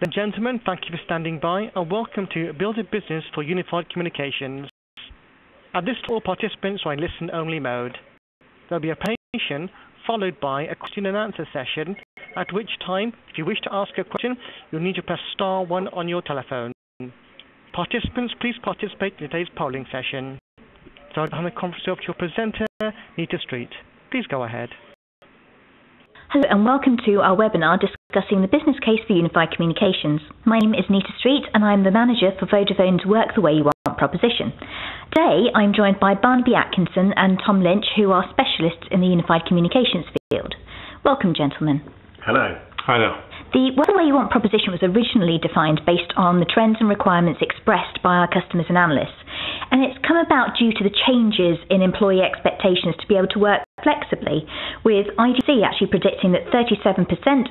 Ladies and gentlemen, thank you for standing by and welcome to Build a Business for Unified Communications. At this time, all participants are in listen-only mode. There will be a presentation followed by a question and answer session, at which time, if you wish to ask a question, you'll need to press star 1 on your telephone. Participants, please participate in today's polling session. So I'll hand the conference over to your presenter, Nita Street. Please go ahead. Hello and welcome to our webinar discussing the business case for Unified Communications. My name is Nita Street and I'm the manager for Vodafone's Work the Way You Want proposition. Today I'm joined by Barnaby Atkinson and Tom Lynch, who are specialists in the Unified Communications field. Welcome, gentlemen. Hello. Hi there. The Work the Way You Want proposition was originally defined based on the trends and requirements expressed by our customers and analysts. And it's come about due to the changes in employee expectations to be able to work flexibly, with IDC actually predicting that 37%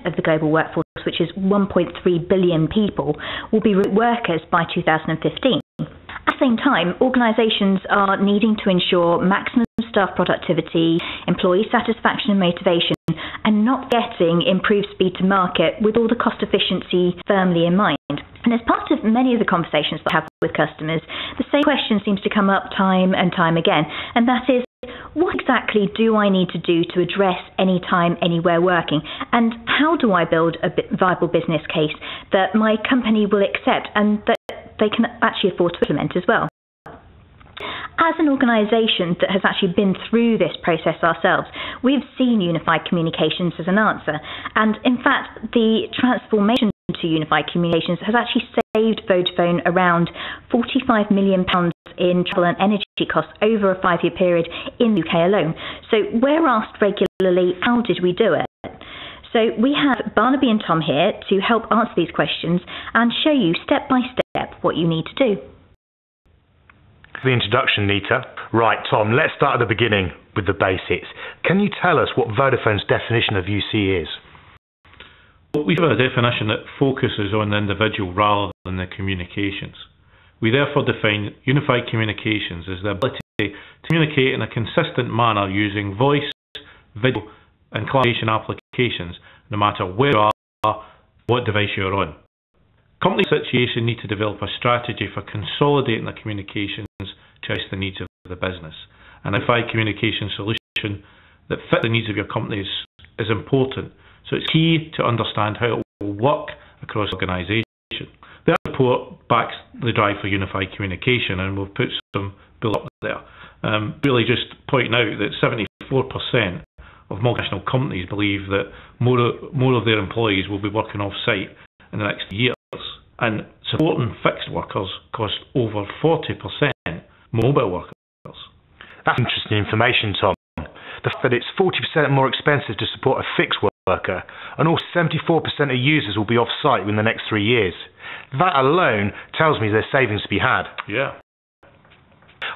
of the global workforce, which is 1.3 billion people, will be remote workers by 2015. At the same time, organisations are needing to ensure maximum staff productivity, employee satisfaction and motivation, and not getting improved speed to market with all the cost efficiency firmly in mind. And as part of many of the conversations that I have with customers, the same question seems to come up time and time again, and that is, what exactly do I need to do to address anytime, anywhere working? And how do I build a viable business case that my company will accept and that they can actually afford to implement as well? As an organisation that has actually been through this process ourselves, we've seen Unified Communications as an answer. And in fact, the transformation to Unified Communications has actually saved Vodafone around £45 million in travel and energy costs over a 5-year period in the UK alone. So we're asked regularly, how did we do it? So we have Barnaby and Tom here to help answer these questions and show you step by step what you need to do. The introduction, Nita. Right, Tom, let's start at the beginning with the basics. Can you tell us what Vodafone's definition of UC is? Well, we have a definition that focuses on the individual rather than the communications. We therefore define unified communications as the ability to communicate in a consistent manner using voice, video and collaboration applications, no matter where you are, what device you're on. Companies in this situation need to develop a strategy for consolidating their communications to address the needs of the business. An unified communication solution that fits the needs of your company is important, so it's key to understand how it will work across the organisation. The report backs the drive for unified communication, and we've put some bullet up there. Really just pointing out that 74% of multinational companies believe that more of their employees will be working off-site in the next year. And supporting fixed workers costs over 40% mobile workers. That's interesting information, Tom. The fact that it's 40% more expensive to support a fixed worker, and also 74% of users will be off-site within the next 3 years. That alone tells me there's savings to be had. Yeah.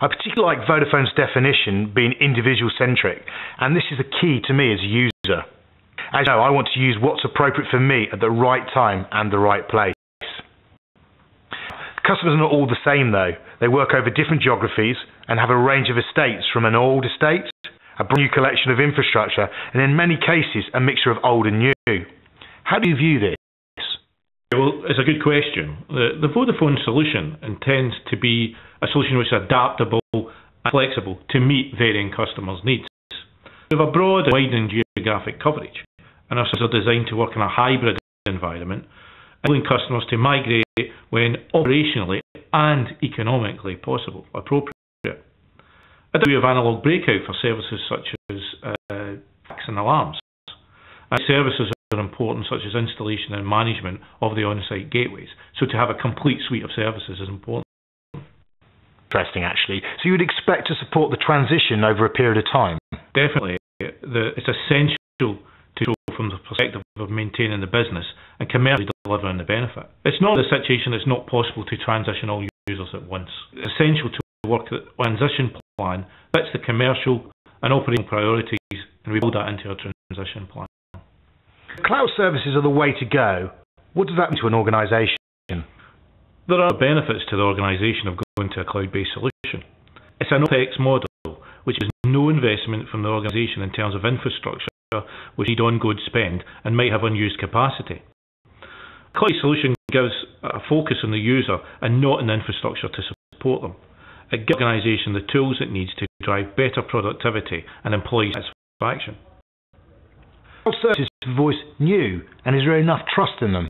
I particularly like Vodafone's definition being individual-centric, and this is the key to me as a user. As you know, I want to use what's appropriate for me at the right time and the right place. Customers are not all the same though. They work over different geographies and have a range of estates, from an old estate, a brand new collection of infrastructure, and in many cases a mixture of old and new. How do you view this? Well, it's a good question. The Vodafone solution intends to be a solution which is adaptable and flexible to meet varying customers' needs. We have a broad and widening geographic coverage, and our systems are designed to work in a hybrid environment, enabling customers to migrate when operationally and economically possible, appropriate. We have analog breakout for services such as fax and alarms. And services are important, such as installation and management of the on-site gateways. So to have a complete suite of services is important. Interesting, actually. So you would expect to support the transition over a period of time? Definitely. It's essential to show from the perspective of maintaining the business and commercially delivering the benefit. It's not a situation that's not possible to transition all users at once. It's essential to work the transition plan fits the commercial and operating priorities, and we build that into our transition plan. Cloud services are the way to go. What does that mean to an organisation? There are benefits to the organisation of going to a cloud-based solution. It's an OPEX model, which is no investment from the organisation in terms of infrastructure, which need ongoing spend and might have unused capacity. cloud solution gives a focus on the user and not on the infrastructure to support them. It gives the organisation the tools it needs to drive better productivity and employee satisfaction. Are services for voice new, and is there enough trust in them?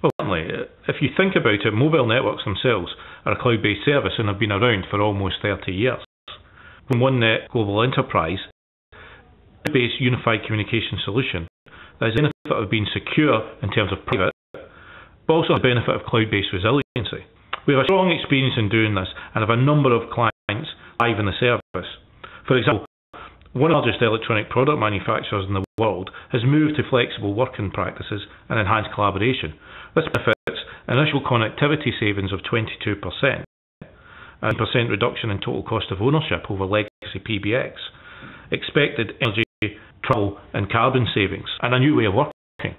Well, certainly. If you think about it, mobile networks themselves are a cloud-based service and have been around for almost 30 years. From OneNet Global Enterprise, a cloud-based unified communication solution that has the benefit of being secure in terms of private, but also the benefit of cloud-based resiliency. We have a strong experience in doing this and have a number of clients live in the service. For example, one of the largest electronic product manufacturers in the world has moved to flexible working practices and enhanced collaboration. This benefits initial connectivity savings of 22%, and 10% reduction in total cost of ownership over legacy PBX, expected energy, travel and carbon savings, and a new way of working.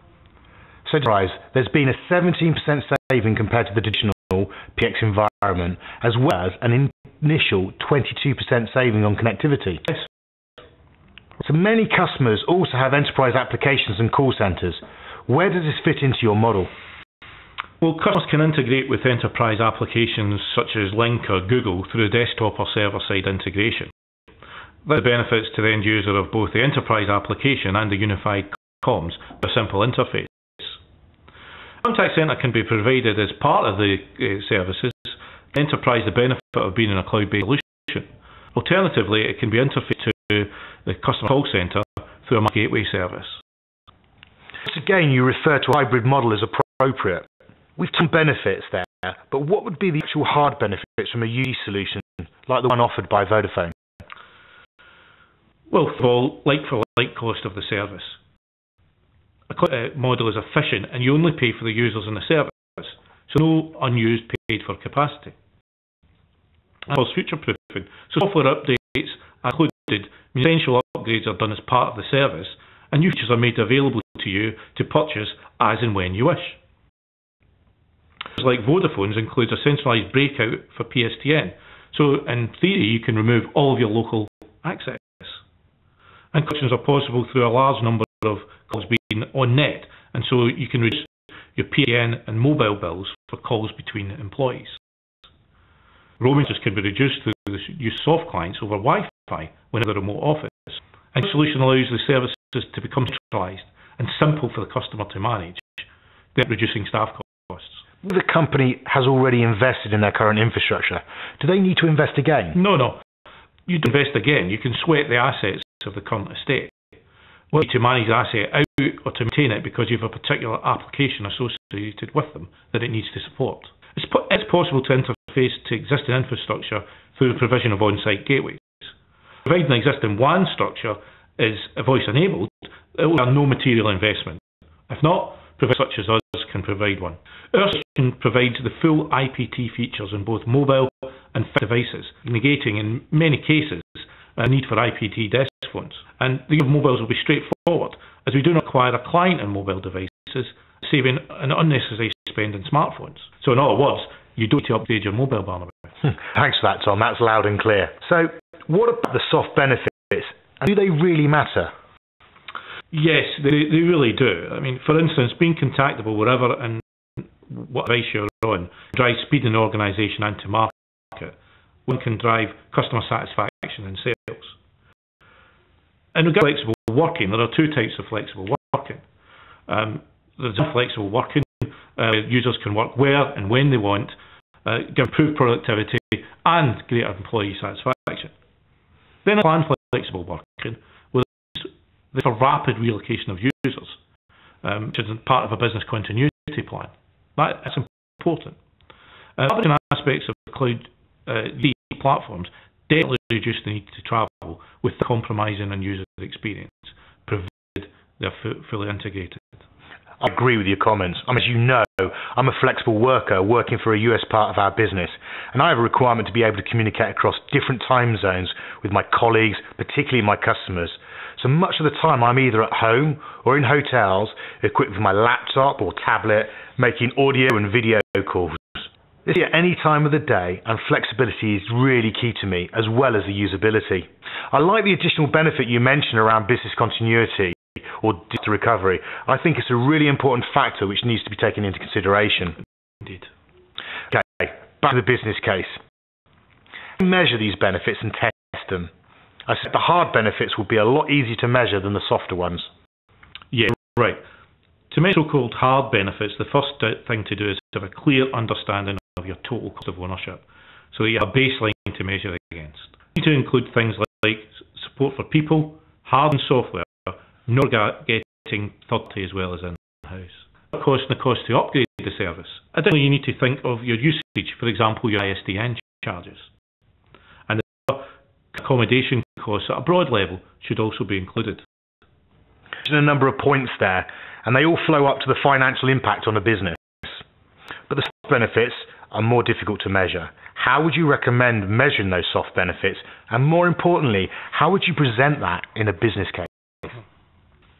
So to summarize, there's been a 17% saving compared to the traditional PBX environment, as well as an initial 22% saving on connectivity. Yes. So many customers also have enterprise applications and call centres. Where does this fit into your model? Well, customers can integrate with enterprise applications such as Lync or Google through desktop or server-side integration. That benefits to the end user of both the enterprise application and the unified comms with a simple interface. Contact centre can be provided as part of the services, enterprise the benefit of being in a cloud-based solution. Alternatively, it can be interfaced to the customer call centre through a gateway service. Again, you refer to a hybrid model as appropriate. We've some benefits there, but what would be the actual hard benefits from a UC solution like the one offered by Vodafone? Well, first of all, like cost of the service. A cloud model is efficient and you only pay for the users in the service, so no unused paid for capacity. And of course, future-proofing. So software updates are included, essential upgrades are done as part of the service, and new features are made available to you to purchase as and when you wish. Like Vodafone's includes a centralised breakout for PSTN, so in theory you can remove all of your local access. And connections are possible through a large number of calls being on net, and so you can reduce your PSTN and mobile bills for calls between employees. Roaming just can be reduced through the use of soft clients over Wi-Fi when in a remote office. And the solution allows the services to become centralised and simple for the customer to manage, thereby reducing staff costs. The company has already invested in their current infrastructure. Do they need to invest again? No. You don't invest again. You can sweat the assets of the current estate. You need to manage the asset out or to maintain it because you have a particular application associated with them that it needs to support. It's possible to interface to existing infrastructure through the provision of on-site gateways. Providing an existing WAN structure is voice-enabled, it will have no material investment. If not, providers such as us can provide one. Our solution provides the full IPT features on both mobile and fixed devices, negating in many cases a need for IPT desk phones. And the use of mobiles will be straightforward, as we do not require a client on mobile devices, saving an unnecessary spend on smartphones. So in other words, you don't need to upgrade your mobile bandwidth. Thanks for that, Tom. That's loud and clear. So, what about the soft benefits? And do they really matter? Yes, they really do. I mean, for instance, being contactable wherever and what device you're on drives speed in the organisation and to market. One can drive customer satisfaction and sales. And regarding flexible working, there are two types of flexible working. There's flexible working. Users can work where and when they want, get improved productivity and greater employee satisfaction. Then there's planned flexible working, where there's a rapid relocation of users, which is part of a business continuity plan. That's important. Other aspects of cloud platforms definitely reduce the need to travel with the compromising on user experience, provided they're fully integrated. I agree with your comments. As you know, I'm a flexible worker working for a US part of our business, and I have a requirement to be able to communicate across different time zones with my colleagues, particularly my customers. So much of the time I'm either at home or in hotels, equipped with my laptop or tablet, making audio and video calls. This is at any time of the day, and flexibility is really key to me, as well as the usability. I like the additional benefit you mentioned around business continuity, or disaster recovery. I think it's a really important factor which needs to be taken into consideration. Indeed. Okay, back to the business case. Measure these benefits and test them. I said the hard benefits will be a lot easier to measure than the softer ones. Yeah, right. To measure so-called hard benefits, the first thing to do is to have a clear understanding of your total cost of ownership, so that you have a baseline to measure against. You need to include things like support for people, hard and software, not getting third-party as well as in-house. The cost and the cost to upgrade the service. Additionally, you need to think of your usage, for example, your ISDN charges. And the accommodation costs at a broad level should also be included. There's a number of points there, and they all flow up to the financial impact on a business. But the soft benefits are more difficult to measure. How would you recommend measuring those soft benefits? And more importantly, how would you present that in a business case?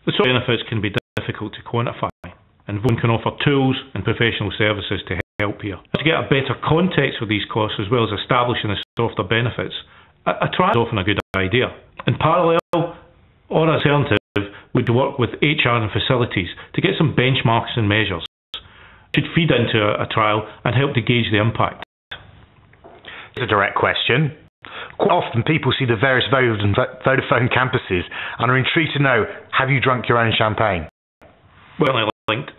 The soft benefits can be difficult to quantify, and Vodafone can offer tools and professional services to help here. To get a better context for these costs, as well as establishing the softer benefits, a trial is often a good idea. In parallel, or alternative, would work with HR and facilities to get some benchmarks and measures. Should feed into a trial and help to gauge the impact. It's a direct question. Quite often people see the various Vodafone campuses and are intrigued to know, have you drunk your own champagne? Well, I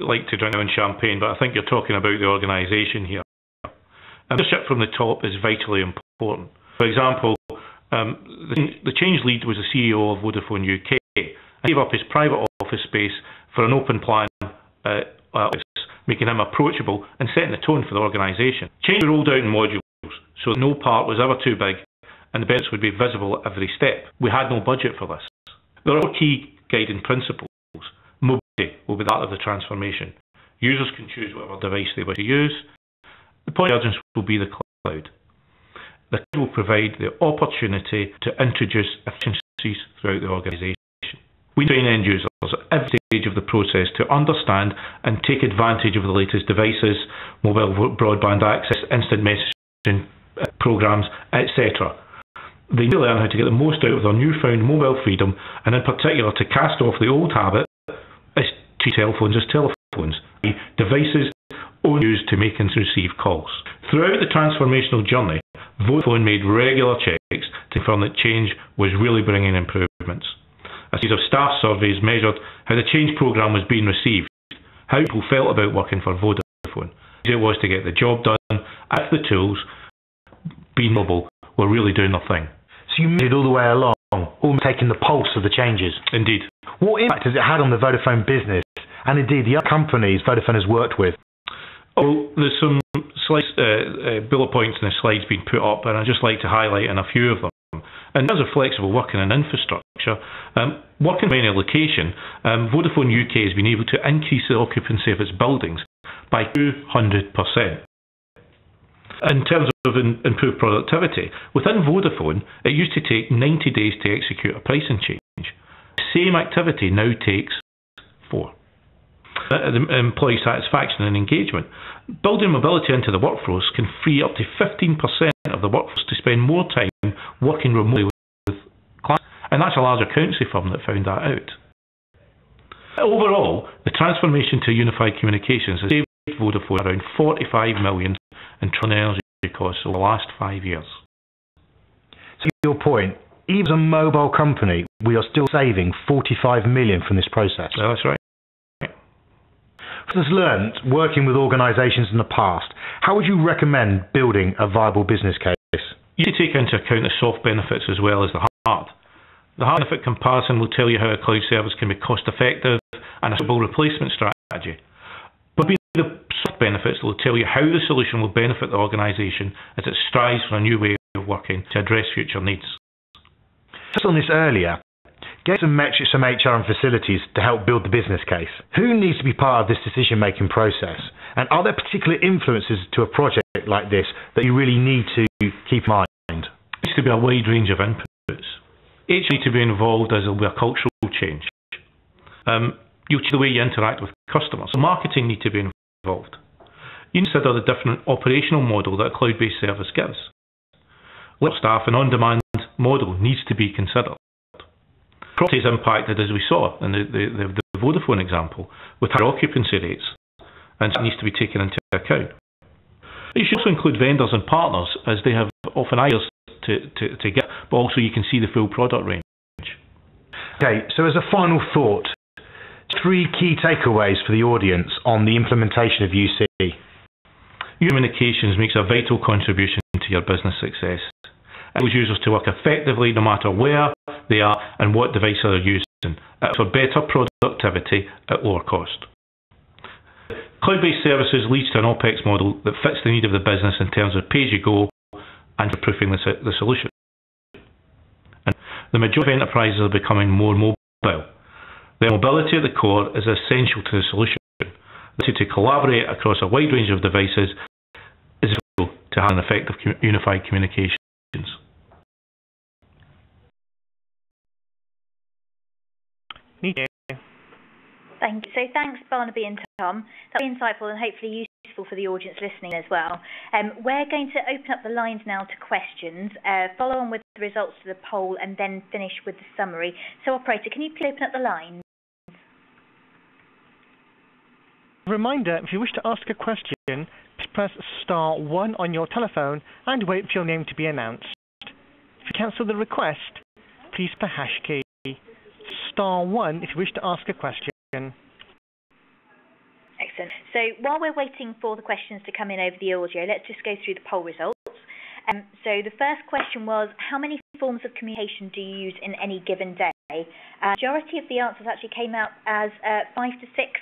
like to drink my own champagne, but I think you're talking about the organisation here. Leadership from the top is vitally important. For example, the change lead was the CEO of Vodafone UK and gave up his private office space for an open plan office, making him approachable and setting the tone for the organisation. Change was rolled out in modules, so no part was ever too big and the benefits would be visible at every step. We had no budget for this. There are key guiding principles. Mobility will be that of the transformation. Users can choose whatever device they wish to use. The point of urgency will be the cloud. The cloud will provide the opportunity to introduce efficiencies throughout the organisation. We train end users at every stage of the process to understand and take advantage of the latest devices, mobile broadband access, instant messaging programs, etc. They need to learn how to get the most out of their newfound mobile freedom, and in particular to cast off the old habit is to treat telephones as telephones, devices only used to make and receive calls. Throughout the transformational journey, Vodafone made regular checks to confirm that change was really bringing improvements. A series of staff surveys measured how the change programme was being received, how people felt about working for Vodafone. It was to get the job done, if the tools, being mobile, were really doing their thing. So you measured all the way along, almost taking the pulse of the changes. Indeed. What impact has it had on the Vodafone business, and indeed the other companies Vodafone has worked with? Oh, there's some slides, bullet points in the slides being put up, and I'd just like to highlight in a few of them. In terms of flexible working and infrastructure, working from any location, Vodafone UK has been able to increase the occupancy of its buildings by 200%. In terms of improved productivity, within Vodafone, it used to take 90 days to execute a pricing change. The same activity now takes 4. Employee satisfaction and engagement. Building mobility into the workforce can free up to 15% of the workforce to spend more time working remotely with clients, and that's a large accountancy firm that found that out. Overall, the transformation to unified communications has saved Vodafone around 45 million in energy costs over the last 5 years. So to your point, even as a mobile company, we are still saving 45 million from this process. Yeah, that's right. What has learned working with organisations in the past, how would you recommend building a viable business case? You need to take into account the soft benefits as well as the hard. The hard benefit comparison will tell you how a cloud service can be cost effective and a suitable replacement strategy. But the soft benefits will tell you how the solution will benefit the organisation as it strives for a new way of working to address future needs. Just on this earlier, get some metrics from HR and facilities to help build the business case. Who needs to be part of this decision-making process? And are there particular influences to a project like this that you really need to keep in mind? There needs to be a wide range of inputs. HR needs to be involved as there will be a cultural change. You'll change the way you interact with customers. Marketing needs to be involved. You consider the different operational model that a cloud-based service gives. Staff and on-demand model needs to be considered. Property is impacted, as we saw in the Vodafone example, with higher occupancy rates, and it needs to be taken into account. You should also include vendors and partners, as they have often ideas to get, but also you can see the full product range. Okay, so as a final thought, 3 key takeaways for the audience on the implementation of UC. Communications makes a vital contribution to your business success. It allows users to work effectively no matter where they are and what device they're using, for better productivity at lower cost. Cloud-based services leads to an OPEX model that fits the need of the business in terms of pay-as-you-go and future-proofing the solution. And the majority of enterprises are becoming more mobile. Their mobility at the core is essential to the solution. The ability to collaborate across a wide range of devices is essential to have an effective unified communications. Thank you. So thanks, Barnaby and Tom. That was insightful and hopefully useful for the audience listening as well. We're going to open up the lines now to questions, follow on with the results of the poll, and then finish with the summary. So, operator, can you please open up the lines? Reminder, if you wish to ask a question, please press star 1 on your telephone and wait for your name to be announced. If you cancel the request, please press hash key. Star 1 if you wish to ask a question. Excellent. So while we're waiting for the questions to come in over the audio, let's just go through the poll results. So the first question was, how many forms of communication do you use in any given day? Majority of the answers actually came out as 5 to 6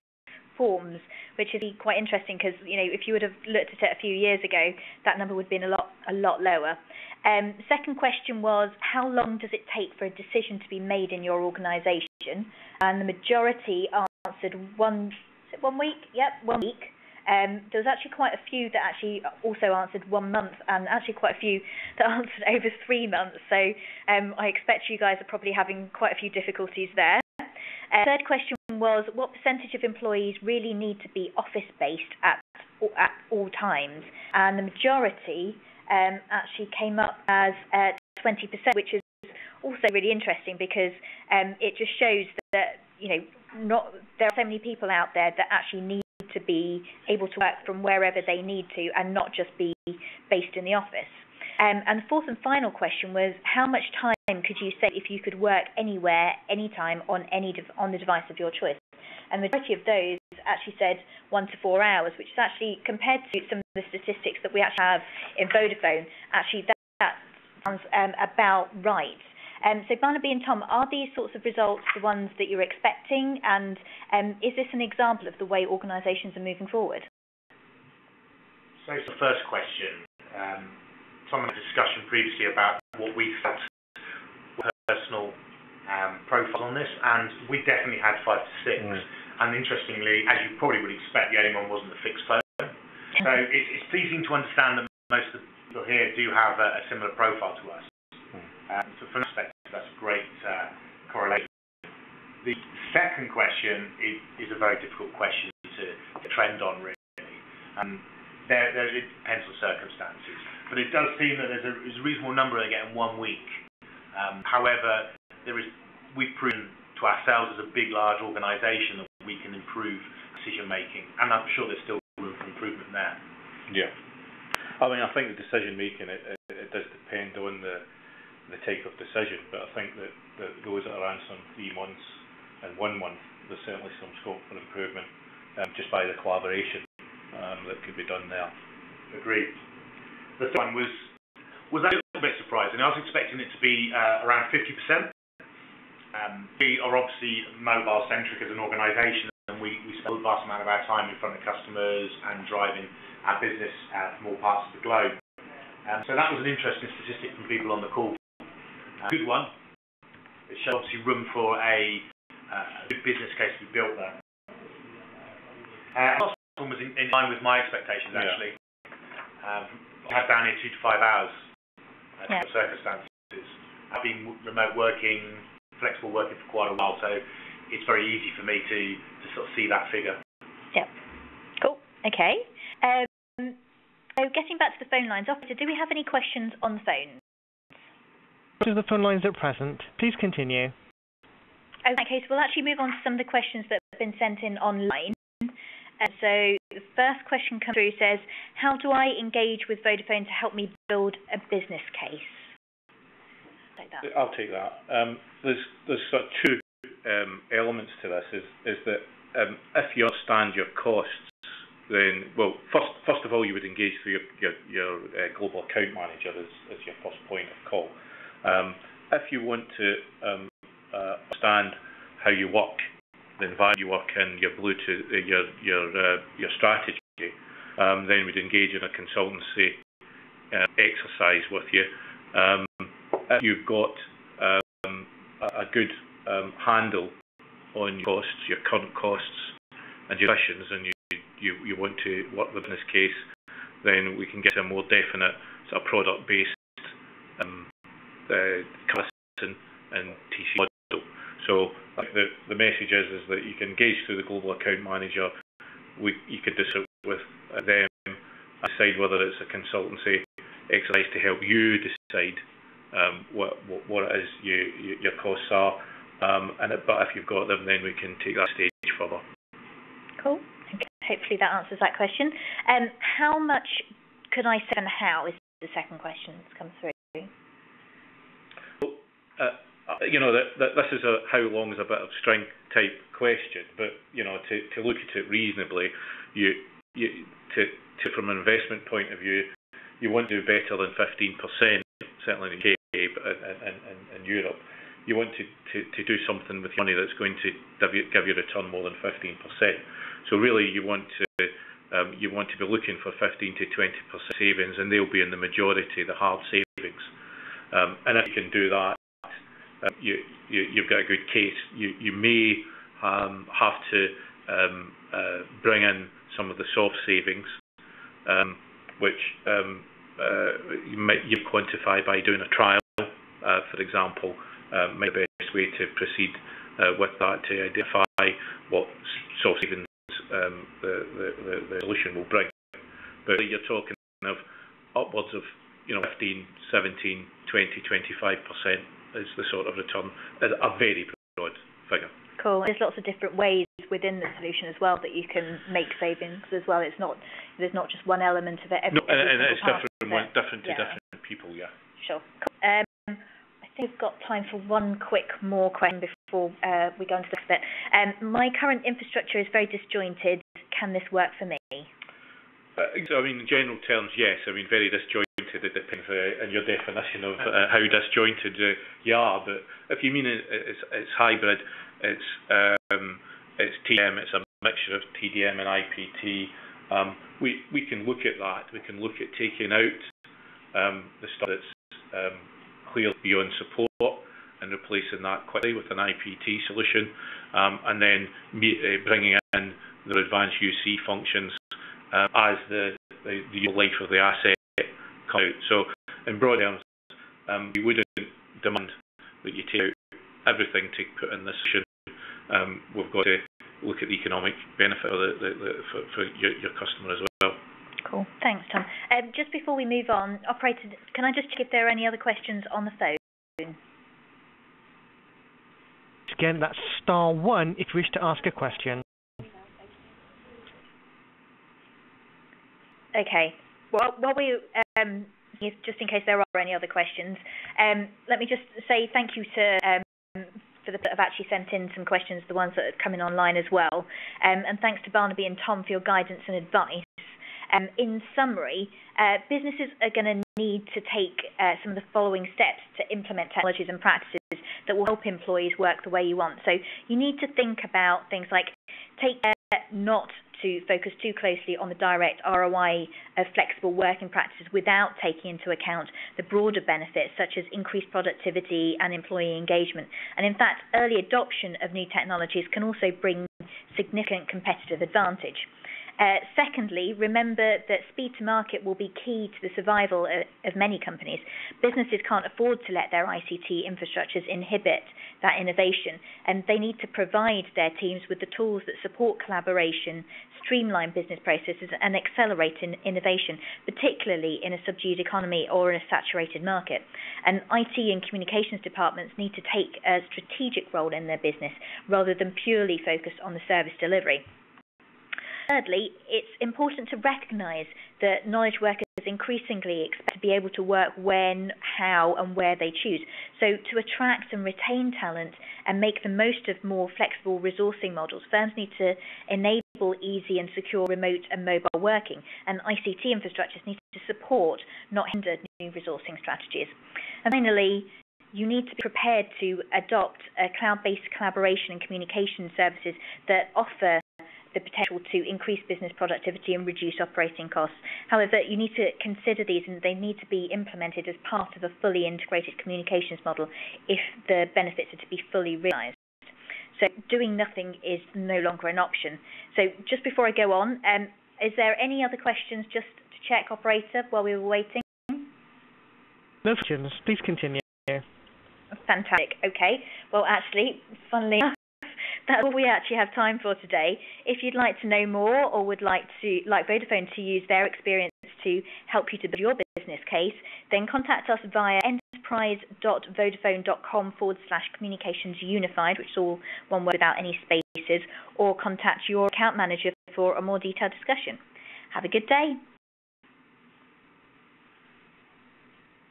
forms, which is quite interesting because, you know, if you would have looked at it a few years ago, that number would have been a lot lower. Second question was, how long does it take for a decision to be made in your organisation? And the majority answered 1 week. Yep, 1 week. There was actually quite a few that actually also answered 1 month, and actually quite a few that answered over 3 months. So I expect you guys are probably having quite a few difficulties there. Third question was, what percentage of employees really need to be office-based at all times? And the majority actually came up as 20%, which is also really interesting because it just shows that, you know, there are so many people out there that actually need to be able to work from wherever they need to and not just be based in the office. And the fourth and final question was, how much time could you save if you could work anywhere, anytime, on the device of your choice? And the majority of those actually said 1 to 4 hours, which is actually, compared to some of the statistics that we actually have in Vodafone, actually that sounds about right. So Barnaby and Tom, are these sorts of results the ones that you're expecting? And is this an example of the way organisations are moving forward? So it's the first question. Some of the discussion previously about what we felt were personal profiles on this, and we definitely had 5 to 6. And interestingly, as you probably would expect, the only one wasn't a fixed phone. So it's pleasing to understand that most of the people here do have a similar profile to us. So from that perspective, that's a great correlation. The second question is a very difficult question to trend on, really. It depends on circumstances. But it does seem that there's a reasonable number that get in 1 week. However, we've proven to ourselves as a big, large organisation that we can improve decision making, and I'm sure there's still room for improvement there. Yeah, I mean, I think the decision making it does depend on the type of decision, but I think that those that are answering 3 months and 1 month, there's certainly some scope for improvement just by the collaboration that could be done there. Agreed. The third one was a little bit surprising. I was expecting it to be around 50%. We are obviously mobile-centric as an organisation, and we spend a vast amount of our time in front of customers and driving our business from all parts of the globe. So that was an interesting statistic from people on the call. Good one. It shows obviously room for a good business case to be built there. The last one was in line with my expectations, actually. I had down here 2 to 5 hours for circumstances. I've been remote working, flexible working for quite a while, so it's very easy for me to sort of see that figure. Yeah. Cool. Okay. So getting back to the phone lines, operator, do we have any questions on the phone? To the phone lines at present, please continue. In that case, we'll actually move on to some of the questions that have been sent in online. So the first question comes through, says, how do I engage with Vodafone to help me build a business case? I'll take that. There's sort of two elements to this. Is that if you understand your costs, then, well, first of all, you would engage through your global account manager as your first point of call. If you want to understand how you work, the environment you work in, your Bluetooth, your strategy, then we'd engage in a consultancy exercise with you. If you've got a good handle on your costs, your current costs, and your positions, and you want to work the business case, then we can get a more definite sort of product-based comparison and TC model. So the message is that you can engage through the global account manager. You could discuss with them, decide whether it's a consultancy exercise to help you decide what it is your costs are. But if you've got them, then we can take that stage further. Cool. Okay. Hopefully that answers that question. How much could I save and how is the second question that's come through? This is how long is a bit of string type question, but to look at it reasonably, from an investment point of view, you want to do better than 15%, certainly in the UK, but in Europe. You want to do something with money that's going to give you a return more than 15%. So really, you want to be looking for 15 to 20% savings, and they'll be in the majority, the hard savings. And if you can do that, you've got a good case. You may have to bring in some of the soft savings, which you quantify by doing a trial, for example. Might be the best way to proceed with that, to identify what soft savings the solution will bring. But you're talking of upwards of 15, 17, 20, 25% is the sort of return, a very broad figure. Cool. There's lots of different ways within the solution as well that you can make savings as well. There's not just one element of it. And it's different to different people. Yeah. Sure. Cool. I think we've got time for one more question before we go into this bit. My current infrastructure is very disjointed. Can this work for me? In general terms, yes. Very disjointed. It depends on your definition of how disjointed you are. But if you mean it's hybrid, it's TDM. It's a mixture of TDM and IPT. We can look at that. We can look at taking out the stuff that's clearly beyond support and replacing that quickly with an IPT solution, and then bringing in the advanced UC functions as the life of the asset come out. So in broad terms, we wouldn't demand that you take out everything to put in this solution. We've got to look at the economic benefit for your customer as well. Cool. Thanks, Tom. Just before we move on, operator, can I just check if there are any other questions on the phone? Again, that's *1 if you wish to ask a question. Okay. Well, while we, just in case there are any other questions, let me just say thank you to for the that have actually sent in some questions, the ones that are coming online as well, and thanks to Barnaby and Tom for your guidance and advice. In summary, businesses are going to need to take some of the following steps to implement technologies and practices that will help employees work the way you want. So you need to think about things like take care not to focus too closely on the direct ROI of flexible working practices without taking into account the broader benefits such as increased productivity and employee engagement. And in fact, early adoption of new technologies can also bring significant competitive advantage. Secondly, remember that speed to market will be key to the survival of many companies. Businesses can't afford to let their ICT infrastructures inhibit that innovation, and they need to provide their teams with the tools that support collaboration, streamline business processes, and accelerate innovation, particularly in a subdued economy or in a saturated market. And IT and communications departments need to take a strategic role in their business rather than purely focus on the service delivery. Thirdly, it's important to recognise that knowledge workers increasingly expect to be able to work when, how and where they choose. So to attract and retain talent and make the most of more flexible resourcing models, firms need to enable easy and secure remote and mobile working, and ICT infrastructures need to support, not hinder, new resourcing strategies. And finally, you need to be prepared to adopt cloud-based collaboration and communication services that offer the potential to increase business productivity and reduce operating costs. However, you need to consider these, and they need to be implemented as part of a fully integrated communications model if the benefits are to be fully realised. So doing nothing is no longer an option. So just before I go on, is there any other questions just to check, operator, while we were waiting? No questions. Please continue. Fantastic. Okay. Well, actually, funnily enough, that's all we actually have time for today. If you'd like to know more or would like Vodafone to use their experience to help you to build your business case, then contact us via enterprise.vodafone.com/communicationsunified, which is all one word without any spaces, or contact your account manager for a more detailed discussion. Have a good day.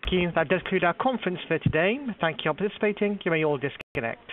Thank you. That does conclude our conference for today. Thank you for participating. You may all disconnect.